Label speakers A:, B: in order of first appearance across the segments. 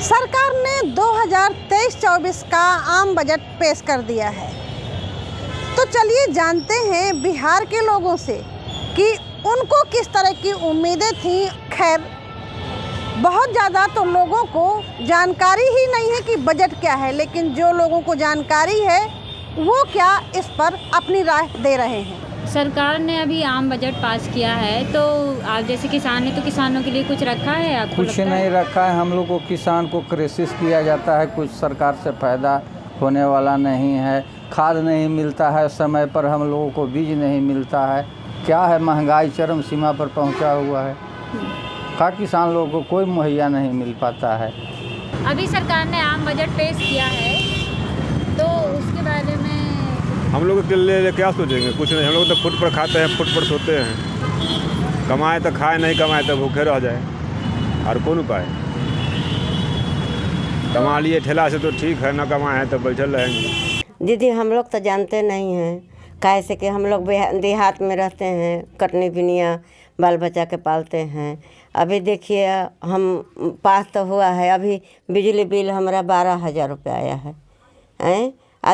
A: सरकार ने 2023-24 का आम बजट पेश कर दिया है। तो चलिए जानते हैं बिहार के लोगों से कि उनको किस तरह की उम्मीदें थीं। खैर, बहुत ज़्यादा तो लोगों को जानकारी ही नहीं है कि बजट क्या है, लेकिन जो लोगों को जानकारी है वो क्या इस पर अपनी राय दे रहे हैं।
B: सरकार ने अभी आम बजट पास किया है, तो आप जैसे किसान हैं तो किसानों के लिए कुछ रखा है? आपको
C: कुछ नहीं रखा है। हम लोग को किसान को क्रेसिस किया जाता है, कुछ सरकार से फ़ायदा होने वाला नहीं है। खाद नहीं मिलता है समय पर, हम लोगों को बीज नहीं मिलता है। क्या है, महंगाई चरम सीमा पर पहुंचा हुआ है। किसान लोगों को कोई मुहैया नहीं मिल पाता है।
B: अभी सरकार ने आम बजट पेश किया है, तो उसके बारे में
D: हम लोग के लिए क्या सोचेंगे? कुछ नहीं। हम लोग तो फुट पर खाते हैं, फुट पर सोते हैं। कमाए तो खाए, नहीं कमाए तो भूखे रह जाए। और कौन उपाय? कमा लिए ठेला से तो ठीक है, ना कमाए हैं तो बैठल रहेंगे।
E: दीदी, हम लोग तो जानते नहीं हैं, कैसे कि हम लोग देहात में रहते हैं, कटनी बिनिया बाल बच्चा के पालते हैं। अभी देखिए, हम पास तो हुआ है, अभी बिजली बिल हमारा 12,000 रुपया आया है।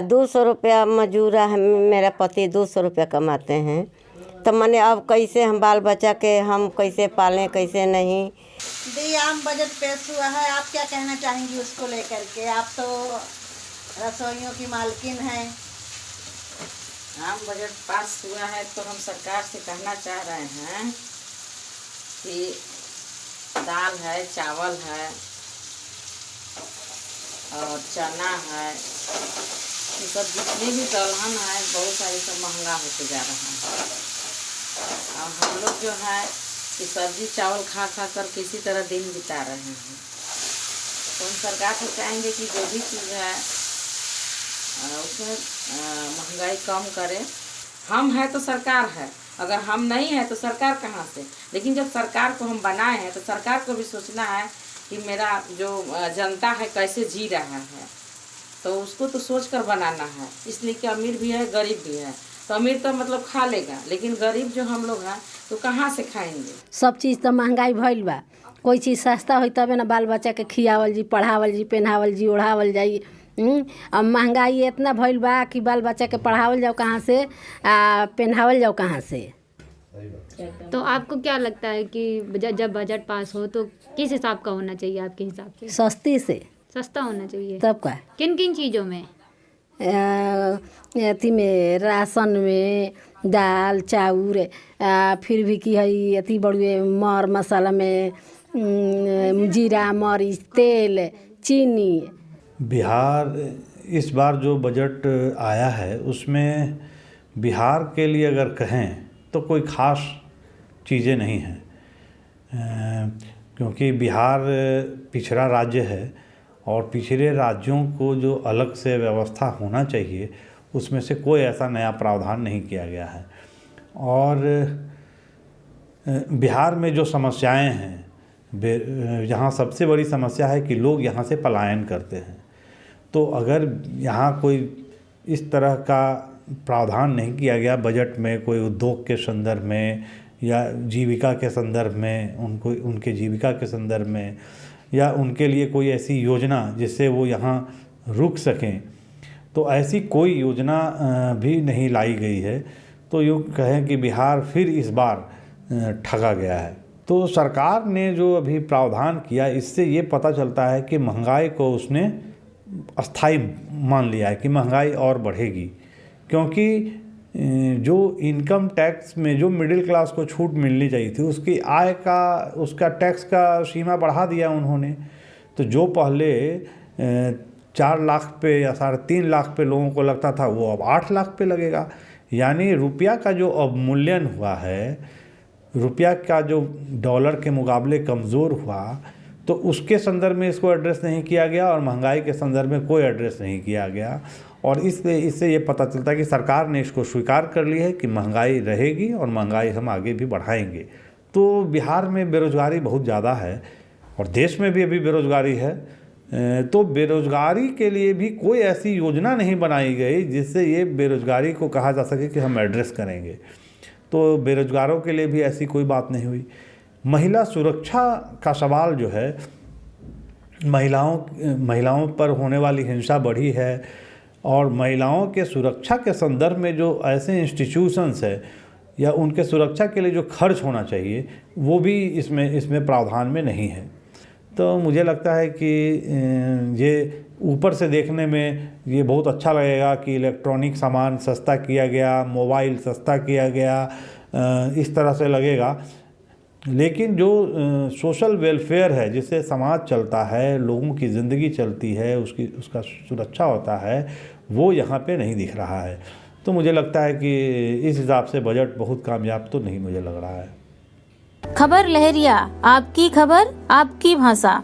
E: 200 रुपया मजूरा है, मेरा पति 200 रुपया कमाते हैं। तो मैंने अब कैसे हम बाल बच्चा के हम कैसे पालें, कैसे नहीं।
A: दी आम बजट पेश हुआ है, आप क्या कहना चाहेंगी उसको लेकर के? आप तो रसोइयों की मालकिन हैं।
F: आम बजट पास हुआ है तो हम सरकार से कहना चाह रहे हैं कि दाल है, चावल है और चना है, ये सब जितने भी दलहन है बहुत सारी सब महंगा होते जा रहा है। और हम लोग जो है कि सब्जी चावल खा खा कर किसी तरह दिन बिता रहे हैं। तो हम सरकार से चाहेंगे कि जो भी चीज़ है उसमें महंगाई कम करे। हम है तो सरकार है, अगर हम नहीं है तो सरकार कहाँ से? लेकिन जब सरकार को हम बनाए हैं तो सरकार को भी सोचना है कि मेरा जो जनता है कैसे जी रहा है, तो उसको तो सोच कर बनाना है। इसलिए कि अमीर भी है, गरीब भी है। तो अमीर तो मतलब खा लेगा, लेकिन गरीब जो हम लोग हैं तो कहाँ से खाएंगे?
G: सब चीज़ तो महंगाई भइल बा। कोई चीज़ सस्ता होई तबे ना बाल बच्चा के खियावल जी, पढ़ावल जी, पहनावल जी, ओढ़ावल जाई। अब महंगाई इतना भइल बा कि बाल बच्चा के पढ़ावल जाओ कहाँ से, पहनावल जाओ कहाँ से।
B: तो आपको क्या लगता है कि जब बजट पास हो तो किस हिसाब का होना चाहिए आपके हिसाब से?
G: सस्ती से
B: सस्ता होना चाहिए।
G: तब का
B: किन किन चीज़ों में?
G: अथी में, राशन में, दाल चाउर, फिर भी की है अथी बड़ुए मर मसाला में, जीरा मरीच तेल चीनी।
H: बिहार इस बार जो बजट आया है उसमें बिहार के लिए अगर कहें तो कोई ख़ास चीज़ें नहीं हैं, क्योंकि बिहार पिछड़ा राज्य है और पिछड़े राज्यों को जो अलग से व्यवस्था होना चाहिए उसमें से कोई ऐसा नया प्रावधान नहीं किया गया है। और बिहार में जो समस्याएं हैं, यहाँ सबसे बड़ी समस्या है कि लोग यहाँ से पलायन करते हैं। तो अगर यहाँ कोई इस तरह का प्रावधान नहीं किया गया बजट में, कोई उद्योग के संदर्भ में या जीविका के संदर्भ में, उनके जीविका के संदर्भ में, या उनके लिए कोई ऐसी योजना जिससे वो यहाँ रुक सकें, तो ऐसी कोई योजना भी नहीं लाई गई है। तो यूँ कहें कि बिहार फिर इस बार ठगा गया है। तो सरकार ने जो अभी प्रावधान किया, इससे ये पता चलता है कि महंगाई को उसने अस्थाई मान लिया है कि महंगाई और बढ़ेगी, क्योंकि जो इनकम टैक्स में जो मिडिल क्लास को छूट मिलनी चाहिए थी, उसकी आय का, उसका टैक्स का सीमा बढ़ा दिया उन्होंने। तो जो पहले 4 लाख पे या 3.5 लाख पे लोगों को लगता था, वो अब 8 लाख पे लगेगा। यानी रुपया का जो अवमूल्यन हुआ है, रुपया का जो डॉलर के मुकाबले कमज़ोर हुआ, तो उसके संदर्भ में इसको एड्रेस नहीं किया गया और महंगाई के संदर्भ में कोई एड्रेस नहीं किया गया। और इससे ये पता चलता है कि सरकार ने इसको स्वीकार कर ली है कि महंगाई रहेगी और महंगाई हम आगे भी बढ़ाएंगे। तो बिहार में बेरोज़गारी बहुत ज़्यादा है और देश में भी अभी बेरोज़गारी है। तो बेरोज़गारी के लिए भी कोई ऐसी योजना नहीं बनाई गई जिससे ये बेरोज़गारी को कहा जा सके कि हम एड्रेस करेंगे। तो बेरोज़गारों के लिए भी ऐसी कोई बात नहीं हुई। महिला सुरक्षा का सवाल जो है महिलाओं पर होने वाली हिंसा बढ़ी है और महिलाओं के सुरक्षा के संदर्भ में जो ऐसे इंस्टीट्यूशंस है या उनके सुरक्षा के लिए जो खर्च होना चाहिए वो भी इसमें प्रावधान में नहीं है। तो मुझे लगता है कि ये ऊपर से देखने में ये बहुत अच्छा लगेगा कि इलेक्ट्रॉनिक सामान सस्ता किया गया, मोबाइल सस्ता किया गया, इस तरह से लगेगा। लेकिन जो सोशल वेलफेयर है, जिससे समाज चलता है, लोगों की ज़िंदगी चलती है, उसका सुरक्षा होता है, वो यहाँ पे नहीं दिख रहा है। तो मुझे लगता है कि इस हिसाब से बजट बहुत कामयाब तो नहीं मुझे लग रहा है।
I: खबर लहरिया, आपकी खबर आपकी भाषा।